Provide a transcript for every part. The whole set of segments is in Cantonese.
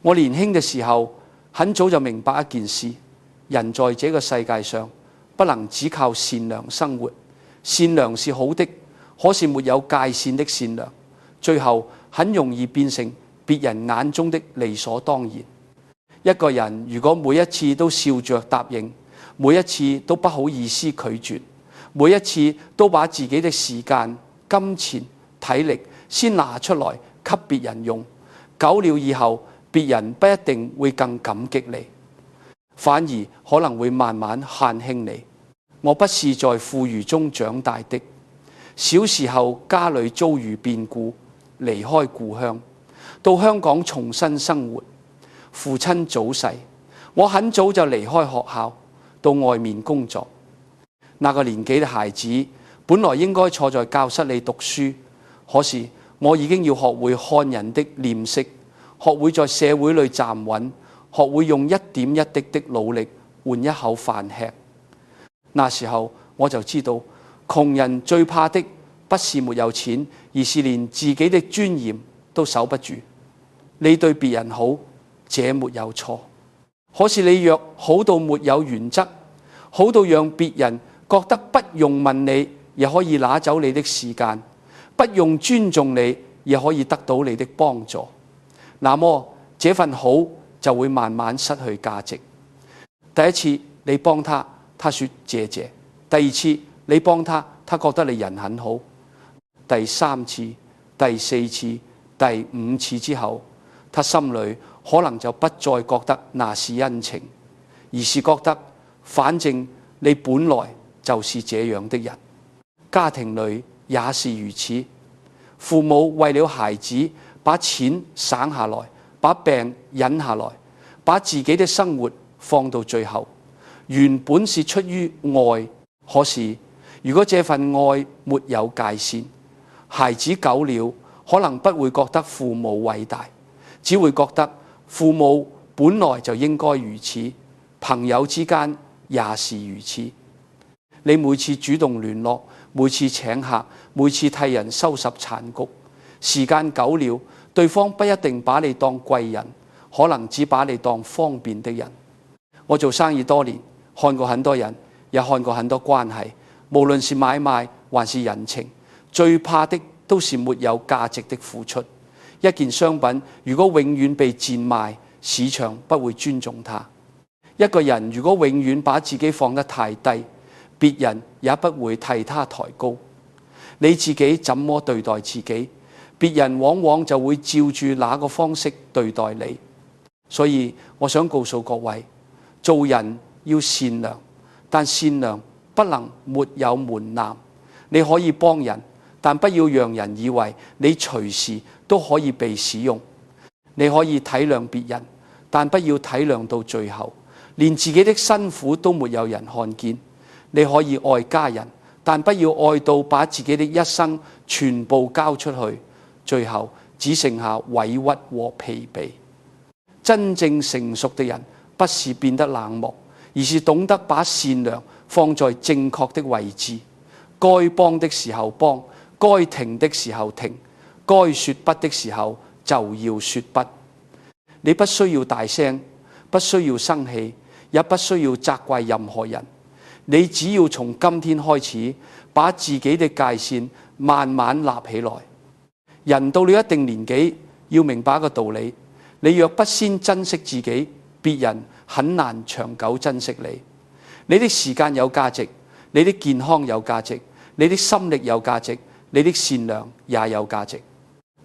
我年輕嘅時候，很早就明白一件事：人在這個世界上，不能只靠善良生活。善良是好的，可是沒有界線的善良，最後很容易變成別人眼中的理所當然。一個人如果每一次都笑着答應，每一次都不好意思拒絕，每一次都把自己的時間、金錢、體力先拿出來給別人用，久了以後，別人不一定會更感激你，反而可能會慢慢看輕你。我不是在富裕中長大的，小時候家裏遭遇變故，離開故鄉，到香港重新生活。父親早逝，我很早就離開學校，到外面工作。那個年紀的孩子，本來應該坐在教室裏讀書，可是我已經要學會看人的臉色，學會在社會裏站穩，學會用一點一滴的努力換一口飯吃。那時候我就知道，窮人最怕的不是沒有錢，而是連自己的尊嚴都守不住。你對別人好，這沒有錯，可是你若好到沒有原則，好到讓別人覺得不用問你也可以拿走你的時間，不用尊重你也可以得到你的幫助，那麼這份好就會慢慢失去價值。第一次你幫他，他說謝謝；第二次你幫他，他覺得你人很好；第三次、第四次、第五次之後，他心裏可能就不再覺得那是恩情，而是覺得反正你本來就是這樣的人。家庭裏也是如此，父母為了孩子把錢省下來，把病忍下來，把自己的生活放到最後，原本是出於愛，可是如果這份愛沒有界線，孩子久了可能不會覺得父母偉大，只會覺得父母本來就應該如此，朋友之間也是如此。你每次主動聯絡，每次請客，每次替人收拾殘局，時間久了，對方不一定把你當貴人，可能只把你當方便的人。我做生意多年，看過很多人，也看過很多關係，無論是買賣還是人情，最怕的都是沒有價值的付出。一件商品如果永遠被賤賣，市場不會尊重它。一個人如果永遠把自己放得太低，別人也不會替他抬高。你自己怎麼對待自己，別人往往就會照住那個方式對待你。所以我想告訴各位，做人要善良，但善良不能沒有門檻。你可以幫人，但不要讓人以為你隨時都可以被使用。你可以體諒別人，但不要體諒到最後，連自己的辛苦都沒有人看見。你可以愛家人，但不要愛到把自己的一生全部交出去，最後只剩下委屈和疲憊。真正成熟的人不是變得冷漠，而是懂得把善良放在正確的位置，該幫的時候幫，該停的時候停，該說不的時候就要說不。你不需要大聲，不需要生氣，也不需要責怪任何人。你只要從今天開始，把自己的界線慢慢立起來。人到了一定年紀，要明白一個道理：你若不先珍惜自己，別人很難長久珍惜你。你的時間有價值，你的健康有價值，你的心力有價值，你的善良也有價值。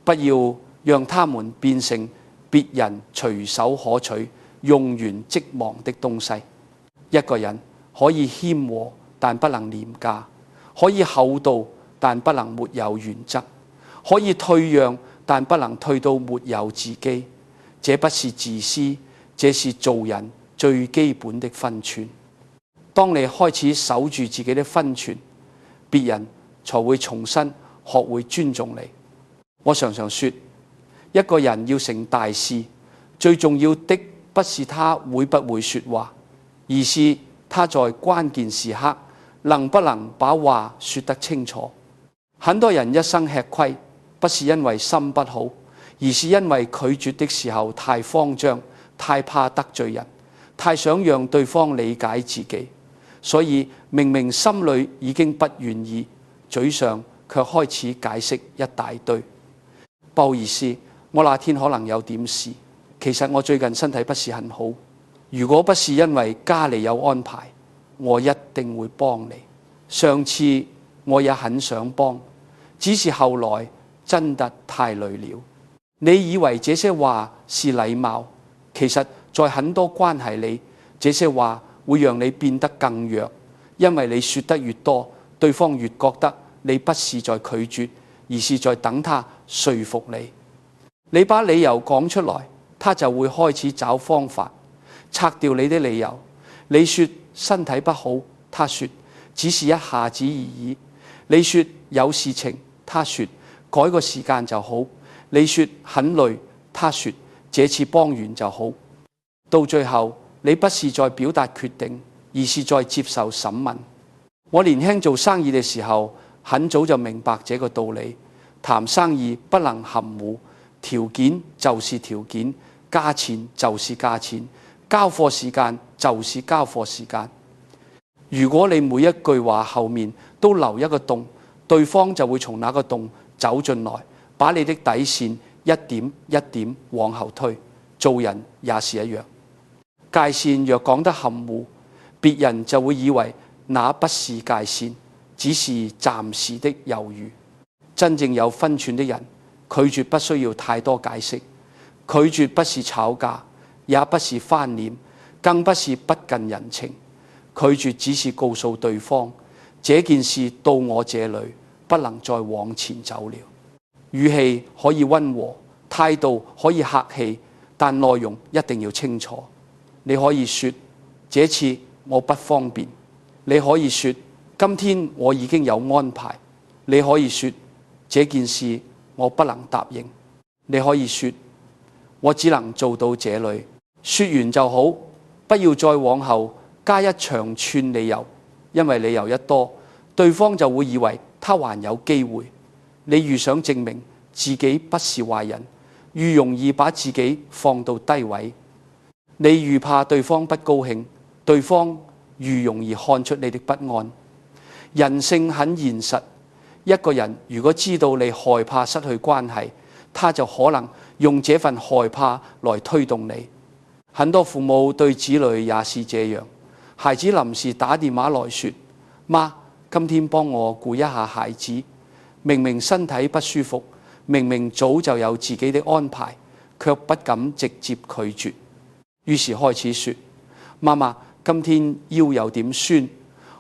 不要讓他們變成別人隨手可取、用完即忘的東西。一個人可以謙和，但不能廉價；可以厚道，但不能沒有原則；可以退讓，但不能退到沒有自己。這不是自私，這是做人最基本的分寸。當你開始守住自己的分寸，別人才會重新學會尊重你。我常常說，一個人要成大事，最重要的不是他會不會說話，而是他在關鍵時刻能不能把話說得清楚。很多人一生吃虧，不是因為心不好，而是因為拒絕的時候太慌張，太怕得罪人，太想讓對方理解自己，所以明明心裏已經不願意，嘴上卻開始解釋一大堆。不好意思，我那天可能有點事，其實我最近身體不是很好。如果不是因為家裏有安排，我一定會幫你。上次我也很想幫，只是後來真的太累了。你以為這些話是禮貌，其實在很多關係裏，這些話會讓你變得更弱，因為你說得越多，對方越覺得你不是在拒絕，而是在等他說服你。你把理由講出來，他就會開始找方法拆掉你的理由。你說身體不好，他說只是一下子而已。你說有事情，他說改個時間就好。你說很累，他說這次幫完就好。到最後，你不是在表達決定，而是在接受審問。我年輕做生意的時候，很早就明白這個道理。談生意不能含糊，條件就是條件，價錢就是價錢，交貨時間就是交貨時間。如果你每一句話後面都留一個洞，對方就會從那個洞走進來，把你的底線一點一點往後推。做人也是一樣，界線若講得含糊，別人就會以為那不是界線，只是暫時的猶豫。真正有分寸的人，拒絕不需要太多解釋，拒絕不是吵架，也不是翻臉，更不是不近人情。拒絕只是告訴對方，這件事到我這裏不能再往前走了。語氣可以溫和，態度可以客氣，但內容一定要清楚。你可以說這次我不方便，你可以說今天我已經有安排，你可以說這件事我不能答應，你可以說我只能做到這裏。說完就好，不要再往後加一長串理由，因為理由一多，對方就會以為他還有機會。你愈想證明自己不是壞人，愈容易把自己放到低位。你愈怕對方不高興，對方愈容易看出你的不安。人性很現實，一個人如果知道你害怕失去關係，他就可能用這份害怕來推動你。很多父母對子女也是這樣，孩子臨時打電話來說，媽，今天幫我顧一下孩子。明明身體不舒服，明明早就有自己的安排，卻不敢直接拒絕。於是開始說，媽媽，今天腰有點酸，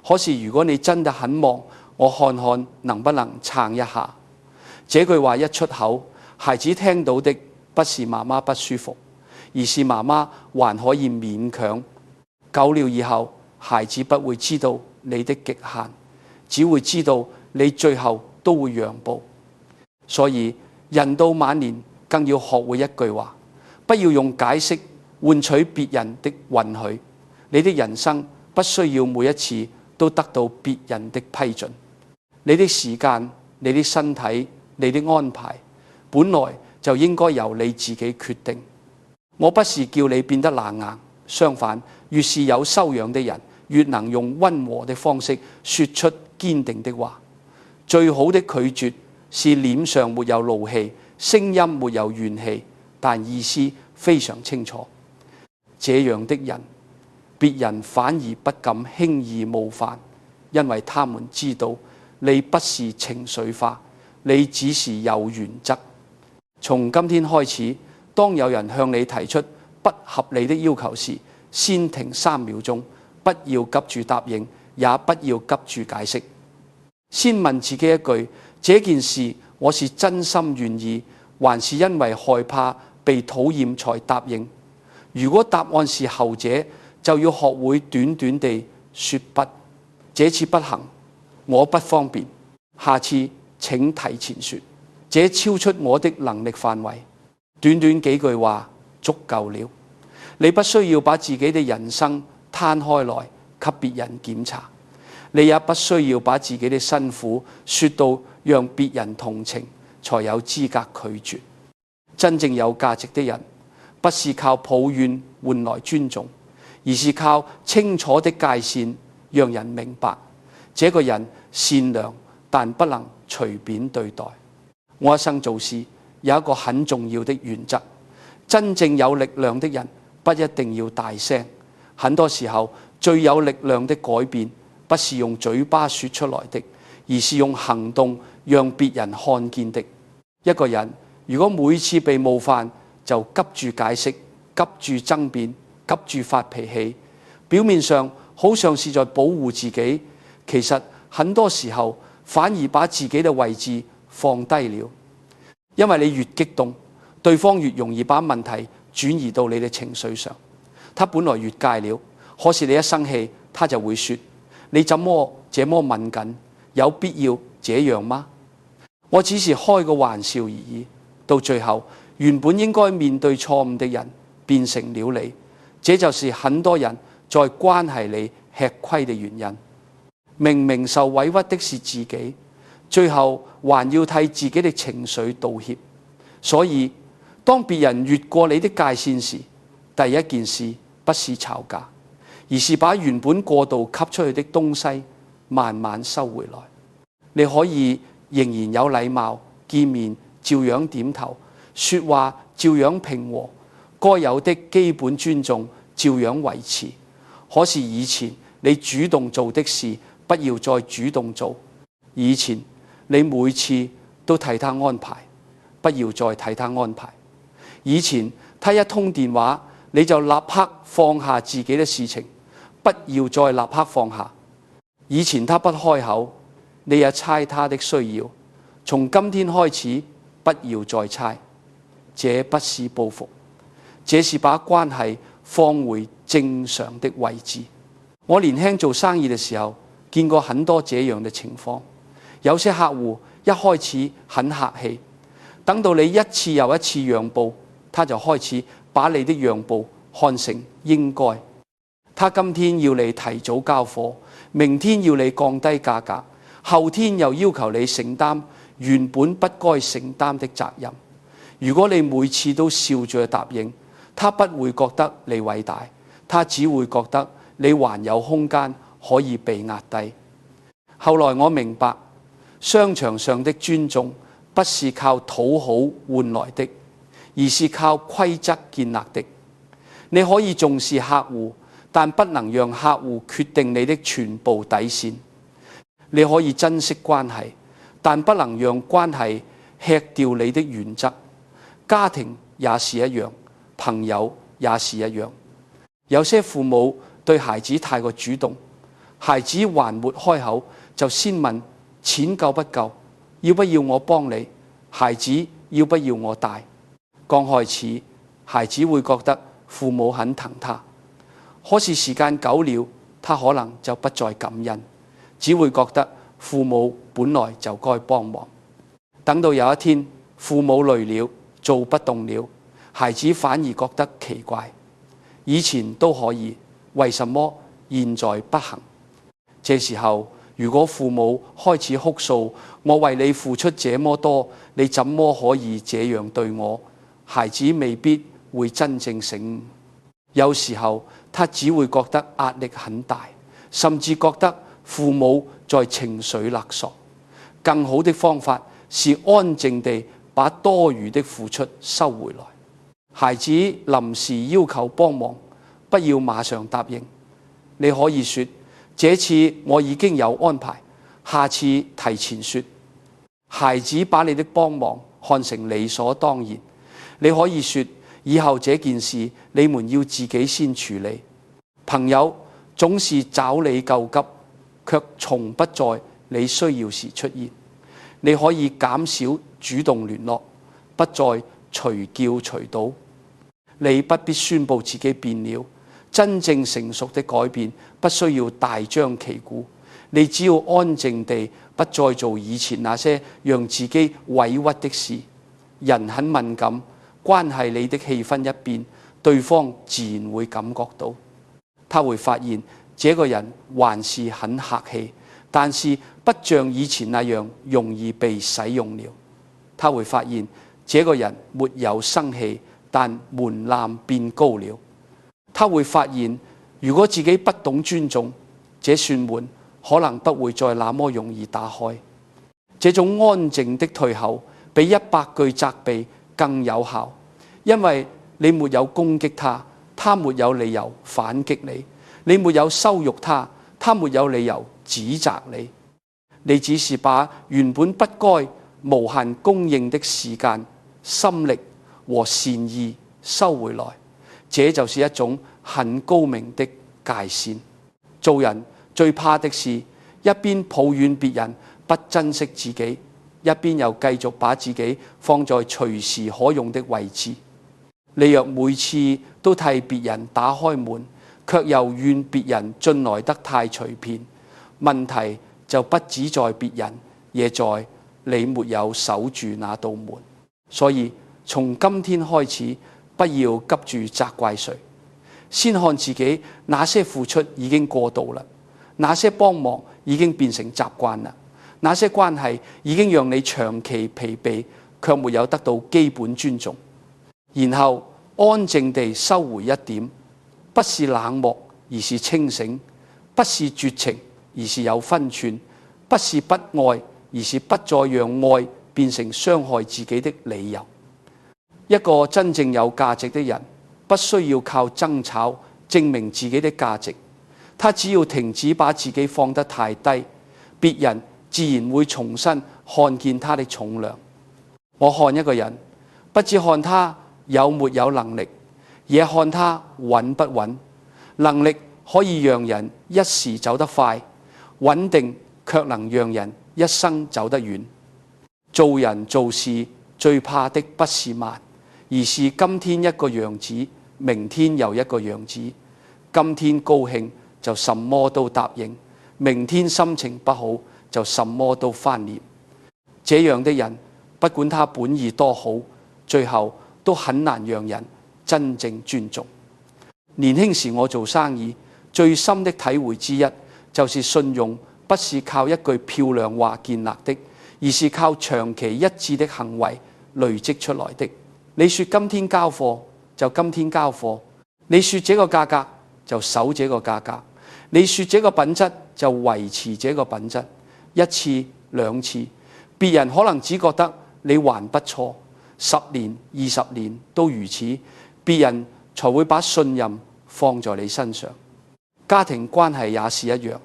可是如果你真的很忙，我看看能不能撐一下。這句話一出口，孩子聽到的不是媽媽不舒服，而是媽媽還可以勉強。久了以後，孩子不會知道你的極限，只會知道你最後都會讓步。所以人到晚年更要學會一句話，不要用解釋換取別人的允許。你的人生不需要每一次都得到別人的批准。你的時間、你的身體、你的安排本來就應該由你自己決定。我不是叫你變得冷硬，相反，越是有修養的人，越能用溫和的方式說出堅定的話。最好的拒絕是臉上沒有怒氣，聲音沒有怨氣，但意思非常清楚。這樣的人，別人反而不敢輕易冒犯，因為他們知道你不是情緒化，你只是有原則。從今天開始，當有人向你提出不合理的要求時，先停3秒鐘，不要急住答應，也不要急住解釋。先問自己一句，這件事我是真心願意，還是因為害怕被討厭才答應？如果答案是後者，就要學會短短地說不。這次不行，我不方便，下次請提前說，這超出我的能力範圍。短短幾句話足夠了。你不需要把自己的人生攤開來給別人檢查，你也不需要把自己的辛苦說到讓別人同情才有資格拒絕。真正有價值的人，不是靠抱怨換來尊重，而是靠清楚的界線，讓人明白這個人善良，但不能隨便對待。我一生做事有一個很重要的原則：真正有力量的人不一定要大聲。很多時候，最有力量的改變，不是用嘴巴說出來的，而是用行動讓別人看見的。一個人如果每次被冒犯就急住解釋、急住爭辯、急住發脾氣，表面上好像是在保護自己，其實很多時候反而把自己的位置放低了。因為你越激動，對方越容易把問題轉移到你的情緒上。他本來越界了，可是你一生氣，他就會說：你怎麼這麼敏感？有必要這樣嗎？我只是開個玩笑而已。到最後，原本應該面對錯誤的人變成了你，這就是很多人在關係裏吃虧的原因。明明受委屈的是自己，最後還要替自己的情緒道歉。所以，當別人越過你的界線時，第一件事不是吵架，而是把原本過度吸出去的東西慢慢收回來。你可以仍然有禮貌，見面照樣點頭，說話照樣平和，該有的基本尊重照樣維持。可是以前你主動做的事，不要再主動做。以前你每次都替他安排，不要再替他安排。以前他一通電話，你就立刻放下自己的事情，不要再立刻放下。以前他不開口，你也猜他的需要，從今天開始不要再猜。這不是報復，這是把關係放回正常的位置。我年輕做生意的時候，見過很多這樣的情況。有些客戶一開始很客氣，等到你一次又一次讓步，他就開始把你的讓步看成應該。他今天要你提早交貨，明天要你降低價格，後天又要求你承擔原本不該承擔的責任。如果你每次都笑着答應，他不會覺得你偉大，他只會覺得你還有空間可以被壓低。後來我明白，商場上的尊重不是靠討好換來的，而是靠規則建立的。你可以重視客戶，但不能讓客戶決定你的全部底線。你可以珍惜關係，但不能讓關係吃掉你的原則。家庭也是一樣，朋友也是一樣。有些父母對孩子太過主動，孩子還沒開口就先問錢夠不夠，要不要我幫你，孩子要不要我帶。剛開始孩子會覺得父母很疼他，可是時間久了，他可能就不再感恩，只會覺得父母本來就該幫忙。等到有一天父母累了，做不動了，孩子反而覺得奇怪，以前都可以，為什麼現在不行？這時候如果父母開始哭訴，我為你付出這麼多，你怎麼可以這樣對我？孩子未必會真正醒悟。有時候他只會覺得壓力很大，甚至覺得父母在情緒勒索。更好的方法是安靜地把多餘的付出收回來。孩子臨時要求幫忙，不要馬上答應。你可以說：這次我已經有安排，下次提前說。孩子把你的幫忙看成理所當然。你可以說：以後這件事你們要自己先處理。朋友總是找你救急，卻從不在你需要時出現。你可以減少主動聯絡，不再隨叫隨到。你不必宣佈自己變了，真正成熟的改變不需要大張旗鼓。你只要安靜地不再做以前那些讓自己委屈的事。人很敏感，關係裏的氣氛一變，對方自然會感覺到。他會發現這個人還是很客氣，但是不像以前那樣容易被使用了。他會發現這個人沒有生氣，但門檻變高了。他會發現，如果自己不懂尊重，這扇門可能不會再那麼容易打開。這種安靜的退後，比100句責備更有效，因為你沒有攻擊他，他沒有理由反擊你；你沒有羞辱他，他沒有理由指責你。你只是把原本不該無限供應的時間、心力和善意收回來，這就是一種很高明的界線。做人最怕的是一邊抱怨別人不珍惜自己，一邊又繼續把自己放在隨時可用的位置。你若每次都替別人打開門，卻又怨別人進來得太隨便，問題就不只在別人，也在你沒有守住那道門。所以從今天開始，不要急住責怪誰，先看自己哪些付出已經過度了，哪些幫忙已經變成習慣了，哪些關係已經讓你長期疲憊，卻沒有得到基本尊重。然後安靜地收回一點，不是冷漠，而是清醒；不是絕情，而是有分寸；不是不愛，而是不再讓愛變成傷害自己的理由。一個真正有價值的人，不需要靠爭吵證明自己的價值，他只要停止把自己放得太低，別人自然會重新看見他的重量。我看一個人，不只看他有沒有能力，也看他穩不穩。能力可以讓人一時走得快，穩定卻能讓人一生走得遠。做人做事最怕的不是慢，而是今天一個樣子，明天又一個樣子。今天高興就什麼都答應，明天心情不好就什麼都翻臉。這樣的人，不管他本意多好，最後都很難讓人真正尊重。年輕時我做生意最深的體會之一，就是信用不是靠一句漂亮話建立的，而是靠長期一致的行為累積出來的。你說今天交貨就今天交貨，你說這個價格就守這個價格，你說這個品質就維持這個品質。一次兩次，別人可能只覺得你還不錯，10年20年都如此，別人才會把信任放在你身上。家庭關係也是一樣，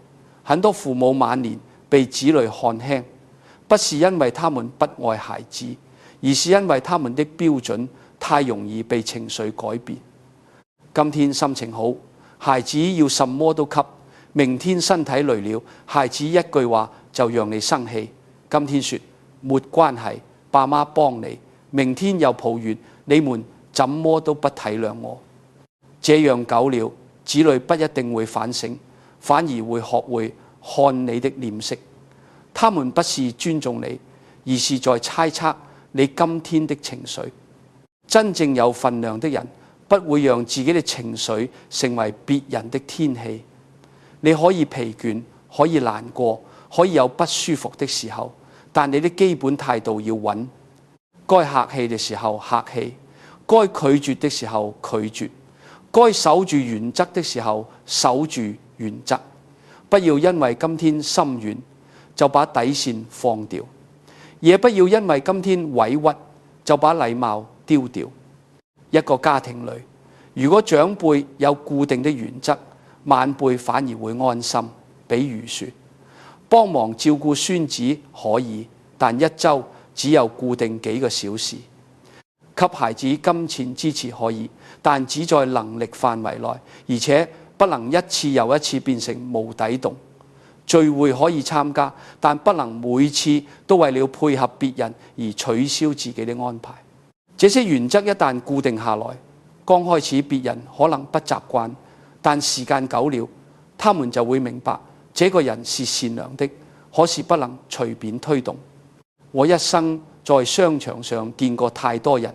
很多父母晚年被子女看輕，不是因為他們不愛孩子，而是因為他們的標準太容易被情緒改變。今天心情好，孩子要什麼都給；明天身體累了，孩子一句話就讓你生氣。今天說沒關係，爸媽幫你，明天又抱怨你們怎麼都不體諒我。這樣久了，子女不一定會反省，反而會學會看你的臉色。他們不是尊重你，而是在猜測你今天的情緒。真正有分量的人，不會讓自己的情緒成為別人的天氣。你可以疲倦，可以難過，可以有不舒服的時候，但你的基本態度要穩。該客氣的時候客氣，該拒絕的時候拒絕，該守住原則的時候守住原則。不要因為今天心軟就把底線放掉，也不要因為今天委屈就把禮貌丟掉。一個家庭裏，如果長輩有固定的原則，晚輩反而會安心。比如說，幫忙照顧孫子可以，但一週只有固定幾個小時；給孩子金錢支持可以，但只在能力範圍內，而且不能一次又一次變成無底洞。聚會可以參加，但不能每次都為了配合別人而取消自己的安排。這些原則一旦固定下來，剛開始別人可能不習慣，但時間久了，他們就會明白這個人是善良的，可是不能隨便推動。我一生在商場上見過太多人，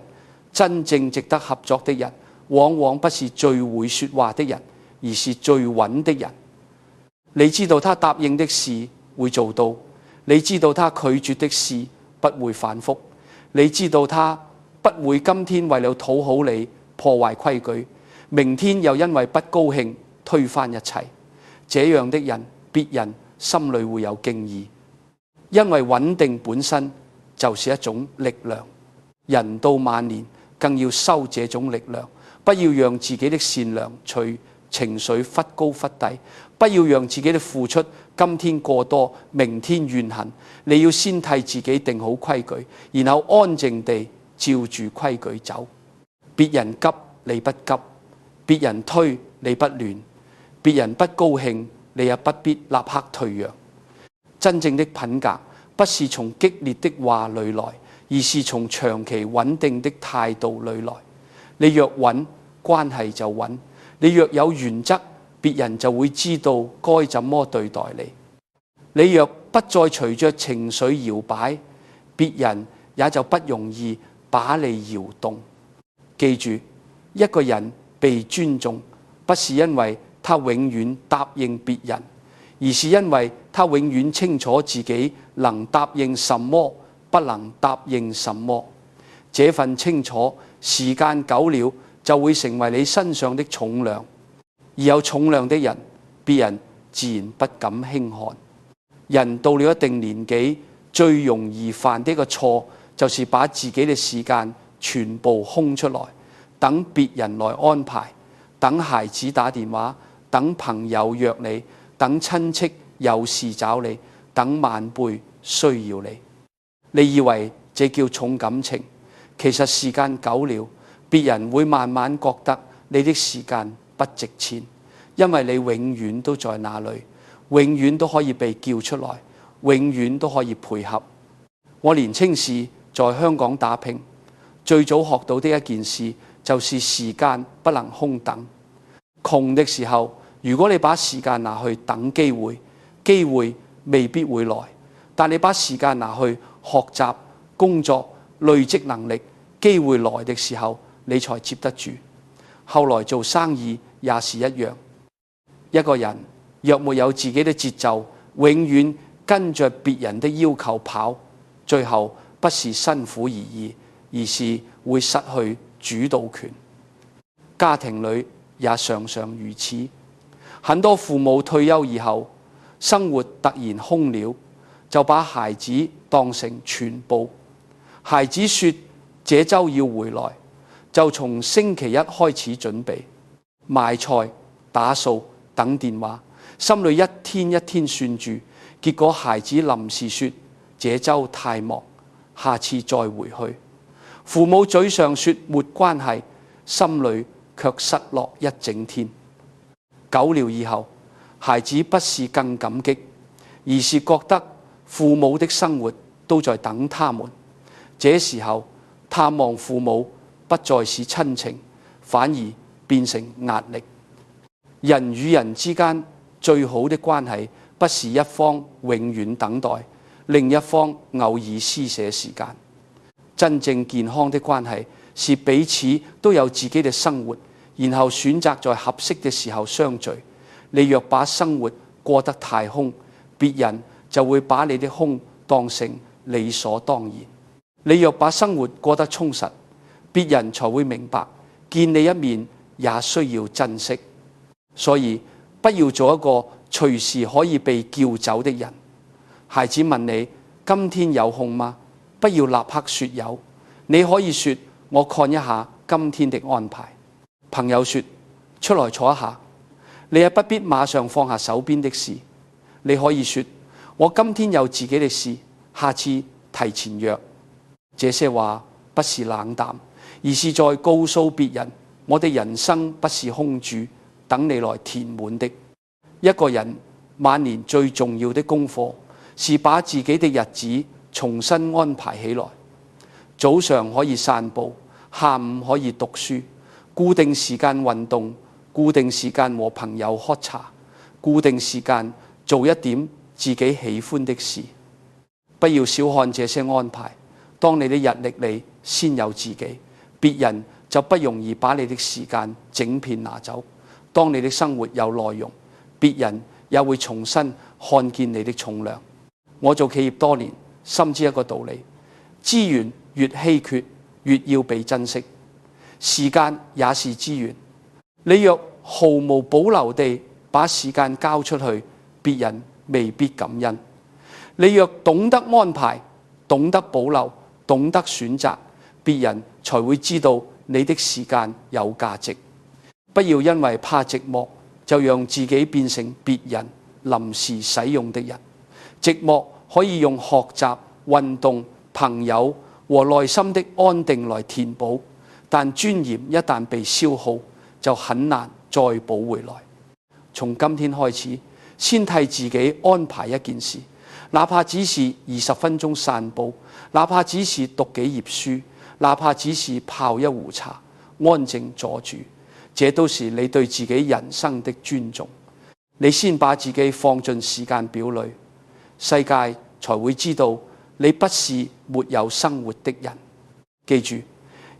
真正值得合作的人，往往不是最會說話的人，而是最穩的人。你知道他答應的事會做到，你知道他拒絕的事不會反覆，你知道他不會今天為了討好你破壞規矩，明天又因為不高興推翻一切。這樣的人，別人心裏會有敬意，因為穩定本身就是一種力量。人到晚年更要收這種力量，不要讓自己的善良隨情緒忽高忽低，不要讓自己的付出今天過多，明天怨恨。你要先替自己定好規矩，然後安靜地照住規矩走。別人急你不急，別人推你不亂，別人不高興你也不必立刻退讓。真正的品格不是從激烈的話裏來，而是從長期穩定的態度裏來。你若穩，關係就穩；你若有原則，別人就會知道該怎麼對待你。你若不再隨着情緒搖擺，別人也就不容易把你搖動。記住，一個人被尊重，不是因為他永遠答應別人，而是因為他永遠清楚自己能答應什麼，不能答應什麼。這份清楚，時間久了就會成為你身上的重量。而有重量的人，別人自然不敢輕看。人到了一定年紀，最容易犯的一個錯，就是把自己的時間全部空出來，等別人來安排，等孩子打電話，等朋友約你，等親戚有事找你，等晚輩需要你。你以為這叫重感情，其實時間久了，別人會慢慢覺得你的時間不值錢，因為你永遠都在那裏，永遠都可以被叫出來，永遠都可以配合。我年青時在香港打拼，最早學到的一件事就是時間不能空等。窮的時候，如果你把時間拿去等機會，機會未必會來；但你把時間拿去學習、工作、累積能力，機會來的時候，你才接得住。後來做生意也是一樣，一個人若沒有自己的節奏，永遠跟着別人的要求跑，最後不是辛苦而已，而是會失去主導權。家庭裏也常常如此，很多父母退休以後，生活突然空了，就把孩子當成全部。孩子說這週要回來，就從星期一開始準備買菜、打掃、等電話，心裏一天一天算住。結果孩子臨時說這週太忙，下次再回去。父母嘴上說沒關係，心裏卻失落一整天。久了以後，孩子不是更感激，而是覺得父母的生活都在等他們。這時候探望父母不再是親情，反而變成壓力。人與人之間最好的關係，不是一方永遠等待，另一方偶爾施捨時間。真正健康的關係是彼此都有自己的生活，然後選擇在合適的時候相聚。你若把生活過得太空，別人就會把你的空當成理所當然。你若把生活過得充實，別人才會明白，見你一面也需要珍惜。所以不要做一個隨時可以被叫走的人。孩子問你今天有空嗎？不要立刻說有，你可以說我看一下今天的安排。朋友說出來坐一下，你也不必馬上放下手邊的事。你可以說我今天有自己的事，下次提前約。這些話不是冷淡，而是在告訴別人，我的人生不是空住等你來填滿的。一個人晚年最重要的功課，是把自己的日子重新安排起來。早上可以散步，下午可以讀書，固定時間運動，固定時間和朋友喝茶，固定時間做一點自己喜歡的事。不要小看這些安排，當你的日曆裏先有自己，別人就不容易把你的時間整片拿走。當你的生活有內容，別人也會重新看見你的重量。我做企業多年，深知一個道理：資源越稀缺，越要被珍惜。時間也是資源，你若毫無保留地把時間交出去，別人未必感恩。你若懂得安排，懂得保留，懂得選擇，別人才會知道你的時間有價值。不要因為怕寂寞，就讓自己變成別人臨時使用的人。寂寞可以用學習、運動、朋友和內心的安定來填補，但尊嚴一旦被消耗，就很難再補回來。從今天開始，先替自己安排一件事，哪怕只是20分鐘散步，哪怕只是讀幾頁書，哪怕只是泡一壺茶，安靜坐住，這都是你對自己人生的尊重。你先把自己放進時間表裏，世界才會知道你不是沒有生活的人。記住，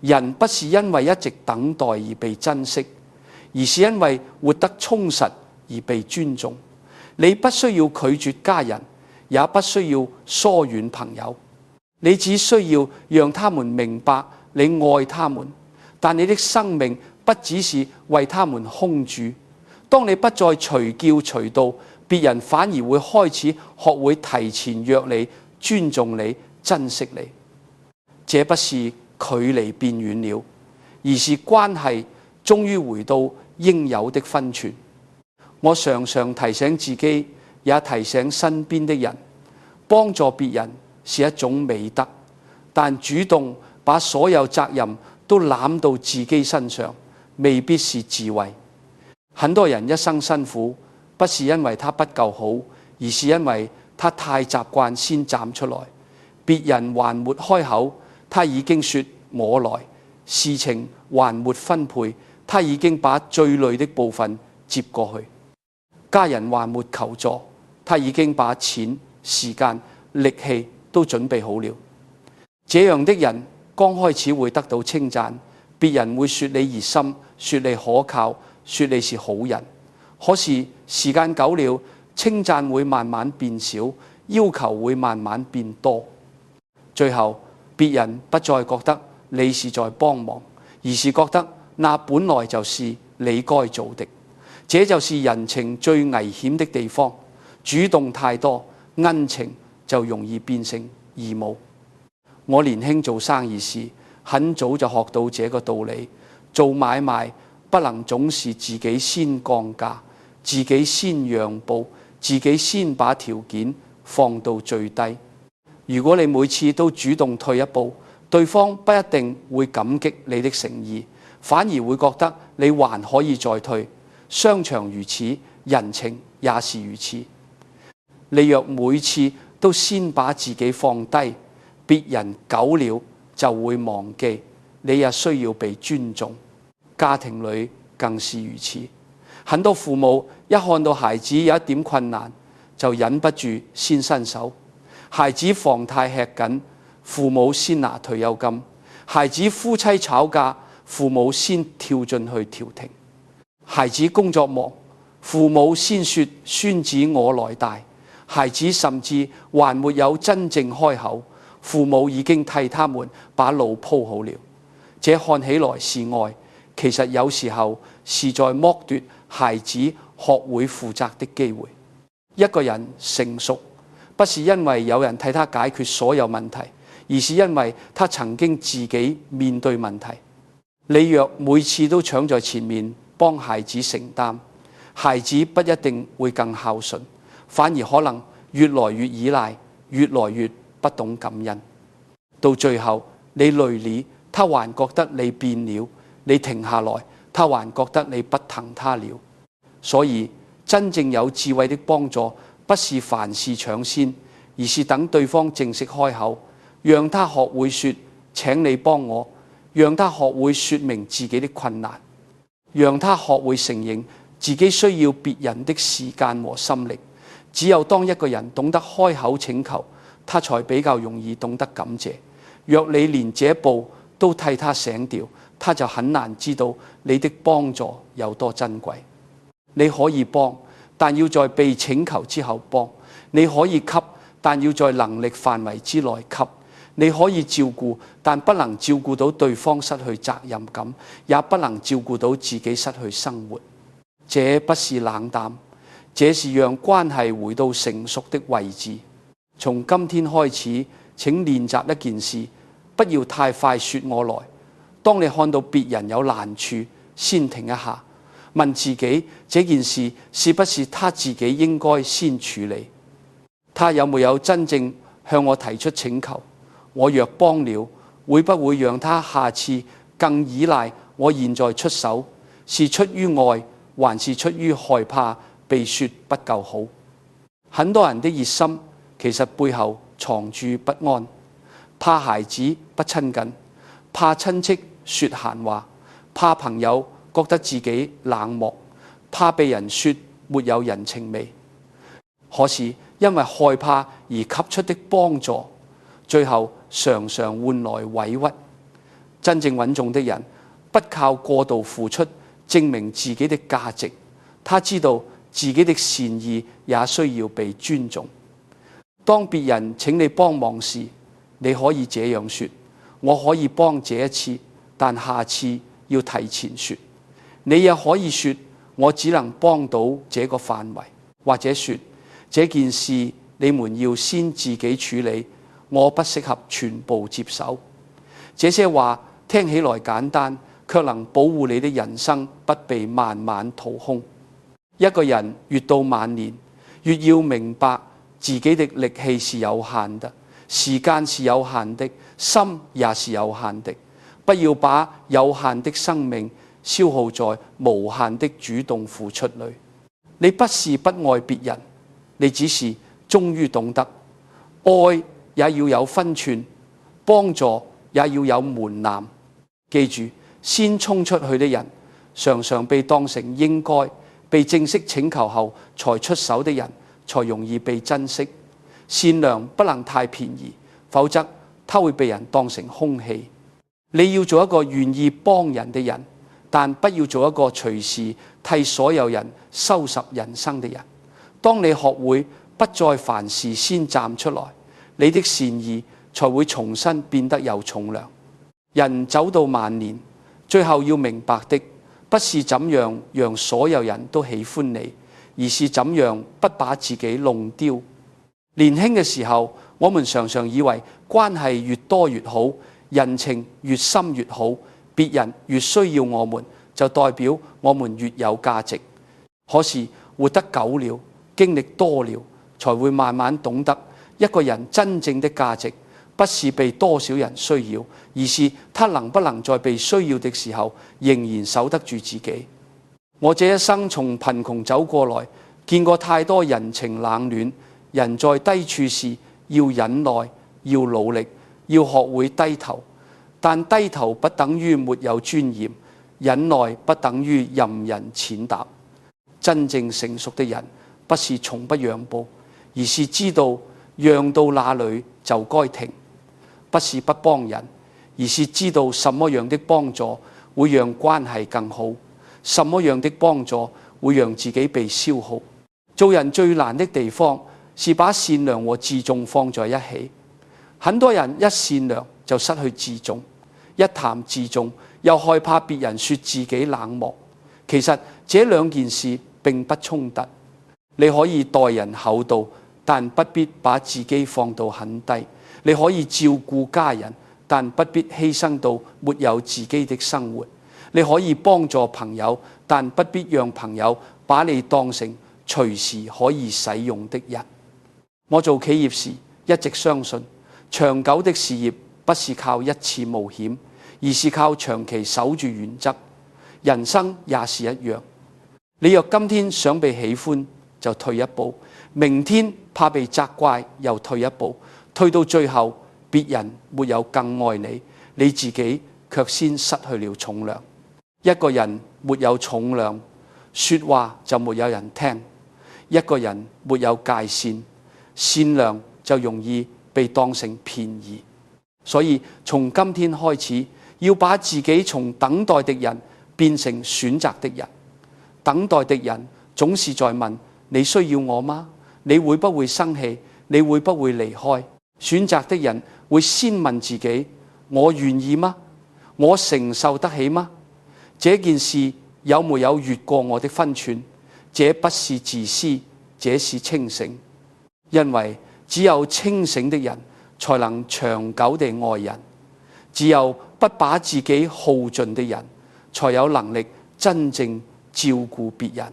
人不是因為一直等待而被珍惜，而是因為活得充實而被尊重。你不需要拒絕家人，也不需要疏遠朋友，你只需要讓他們明白你愛他們，但你的生命不只是為他們空住。當你不再隨叫隨到，別人反而會開始學會提前約你、尊重你、珍惜你。這不是距離變遠了，而是關係終於回到應有的分寸。我常常提醒自己，也提醒身邊的人，幫助別人是一種美德，但主動把所有責任都攬到自己身上，未必是智慧。很多人一生辛苦，不是因為他不夠好，而是因為他太習慣先站出來，別人還沒開口，他已經說我來；事情還沒分配，他已經把最累的部分接過去；家人還沒求助，他已經把錢、時間、力氣都準備好了。這樣的人剛開始會得到稱讚，別人會說你熱心，說你可靠，說你是好人。可是時間久了，稱讚會慢慢變少，要求會慢慢變多，最後別人不再覺得你是在幫忙，而是覺得那本來就是你該做的。這就是人情最危險的地方，主動太多，恩情就容易變成義務。我年輕做生意時，很早就學到這個道理，做買賣不能總是自己先降價，自己先讓步，自己先把條件放到最低。如果你每次都主動退一步，對方不一定會感激你的誠意，反而會覺得你還可以再退。商場如此，人情也是如此。你若每次都先把自己放低，別人久了就會忘記你也需要被尊重。家庭裏更是如此。很多父母一看到孩子有一點困難，就忍不住先伸手。孩子房貸吃緊，父母先拿退休金；孩子夫妻吵架，父母先跳進去調停；孩子工作忙，父母先說孫子我來帶；孩子甚至還沒有真正開口，父母已經替他們把路鋪好了。這看起來是愛，其實有時候是在剝奪孩子學會負責的機會。一個人成熟，不是因為有人替他解決所有問題，而是因為他曾經自己面對問題。你若每次都搶在前面幫孩子承擔，孩子不一定會更孝順，反而可能越來越依賴，越來越不懂感恩。到最後你累了，他還覺得你變了；你停下來，他還覺得你不疼他了。所以真正有智慧的幫助，不是凡事搶先，而是等對方正式開口，讓他學會說請你幫我，讓他學會說明自己的困難，讓他學會承認自己需要別人的時間和心力。只有當一個人懂得開口請求，他才比較容易懂得感謝。若你連這步都替他省掉，他就很難知道你的幫助有多珍貴。你可以幫，但要在被請求之後幫；你可以給，但要在能力範圍之內給；你可以照顧，但不能照顧到對方失去責任感，也不能照顧到自己失去生活。這不是冷淡，這是讓關係回到成熟的位置。從今天開始，請練習一件事，不要太快說我來。當你看到別人有難處，先停一下，問自己這件事是不是他自己應該先處理？他有沒有真正向我提出請求？我若幫了，會不會讓他下次更依賴我現在出手？是出於愛，還是出於害怕被說不夠好？很多人的熱心其實背後藏住不安，怕孩子不親近，怕親戚說閒話，怕朋友覺得自己冷漠，怕被人說沒有人情味。可是因為害怕而給出的幫助，最後常常換來委屈。真正穩重的人，不靠過度付出證明自己的價值，他知道自己的善意也需要被尊重。當別人請你幫忙時，你可以這樣說：我可以幫這一次，但下次要提前說。你也可以說：我只能幫到這個範圍，或者說這件事你們要先自己處理，我不適合全部接手。這些話聽起來簡單，卻能保護你的人生不被慢慢掏空。一個人越到晚年，越要明白自己的力氣是有限的，時間是有限的，心也是有限的。不要把有限的生命消耗在無限的主動付出裏。你不是不愛別人，你只是終於懂得，愛也要有分寸，幫助也要有門檻。記住，先衝出去的人，常常被當成應該，被正式請求後才出手的人，才容易被珍惜。善良不能太便宜，否則他會被人當成空氣。你要做一個願意幫人的人，但不要做一個隨時替所有人收拾人生的人。當你學會不再凡事先站出來，你的善意才會重新變得有重量。人走到晚年，最後要明白的不是怎樣讓所有人都喜歡你，而是怎樣不把自己弄丟。年輕嘅時候，我們常常以為關係越多越好，人情越深越好，別人越需要我們，就代表我們越有價值。可是活得久了，經歷多了，才會慢慢懂得一個人真正的價值，不是被多少人需要，而是他能不能在被需要的時候仍然守得住自己。我這一生從貧窮走過來，見過太多人情冷暖。人在低處時要忍耐，要努力，要學會低頭。但低頭不等於沒有尊嚴，忍耐不等於任人踐踏。真正成熟的人，不是從不讓步，而是知道讓到哪裏就該停。不是不幫人，而是知道什麼樣的幫助會讓關係更好，什麼樣的幫助會讓自己被消耗。做人最難的地方是把善良和自重放在一起。很多人一善良就失去自重，一談自重又害怕別人說自己冷漠。其實這兩件事並不衝突。你可以待人厚道，但不必把自己放到很低。你可以照顧家人，但不必犧牲到沒有自己的生活。你可以幫助朋友，但不必讓朋友把你當成隨時可以使用的人。我做企業時一直相信，長久的事業不是靠一次冒險，而是靠長期守住原則。人生也是一樣。你若今天想被喜歡，就退一步；明天怕被責怪，又退一步。退到最後，別人沒有更愛你，你自己卻先失去了重量。一個人沒有重量，說話就沒有人聽；一個人沒有界線，善良就容易被當成便宜。所以從今天開始，要把自己從等待的人變成選擇的人。等待的人總是在問：你需要我嗎？你會不會生氣？你會不會離開？選擇的人會先問自己：我願意嗎？我承受得起嗎？這件事有沒有越過我的分寸？這不是自私，這是清醒。因為只有清醒的人才能長久地愛人，只有不把自己耗盡的人才有能力真正照顧別人。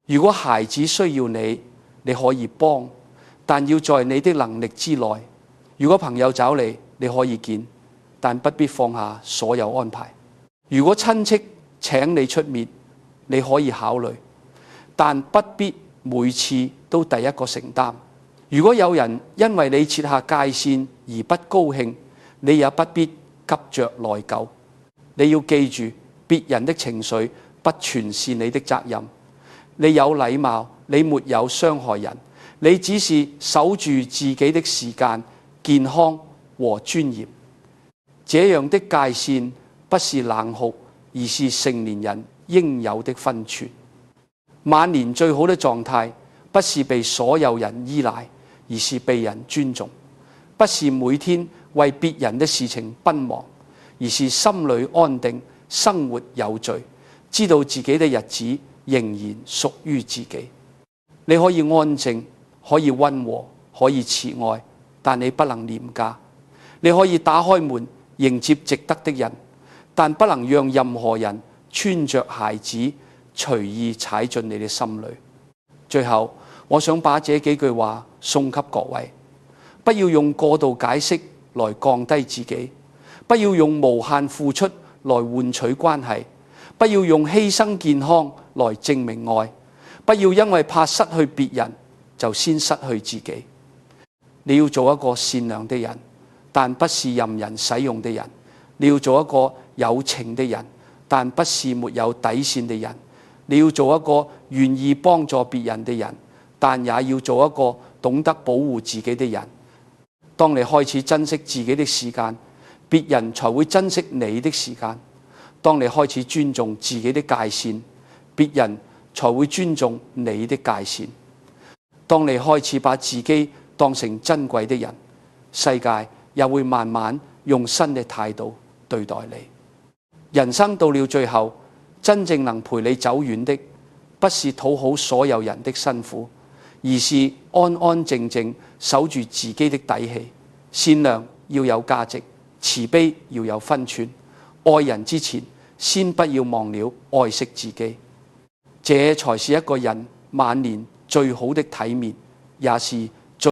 如果孩子需要你，你可以幫，但要在你的能力之內。如果朋友找你，你可以見，但不必放下所有安排。如果親戚請你出面，你可以考慮，但不必每次都第一個承擔。如果有人因為你設下界線而不高興，你也不必急着內疚。你要記住，別人的情緒不全是你的責任。你有禮貌，你沒有傷害人，你只是守住自己的時間、健康和尊嚴。這樣的界線不是冷酷，而是成年人應有的分寸。晚年最好的狀態不是被所有人依賴，而是被人尊重；不是每天為別人的事情奔忙，而是心裏安定，生活有序，知道自己的日子仍然屬於自己。你可以安靜，可以溫和，可以慈愛，但你不能廉價。你可以打開門迎接值得的人，但不能讓任何人穿着鞋子隨意踩進你的心裏。最後，我想把這幾句話送給各位：不要用過度解釋來降低自己，不要用無限付出來換取關係，不要用犧牲健康來證明愛，不要因為怕失去別人就先失去自己。你要做一個善良的人，但不是任人使用的人；你要做一個有情的人，但不是沒有底線的人；你要做一個願意幫助別人的人，但也要做一個懂得保護自己的人。當你開始珍惜自己的時間，別人才會珍惜你的時間。當你開始尊重自己的界線，別人才會尊重你的界線。當你開始把自己當成珍貴的人，世界也會慢慢用新的態度對待你。人生到了最後，真正能陪你走遠的，不是討好所有人的辛苦，而是安安靜靜守住自己的底氣。善良要有價值，慈悲要有分寸。愛人之前，先不要忘了愛惜自己。這才是一個人晚年最好的體面，也是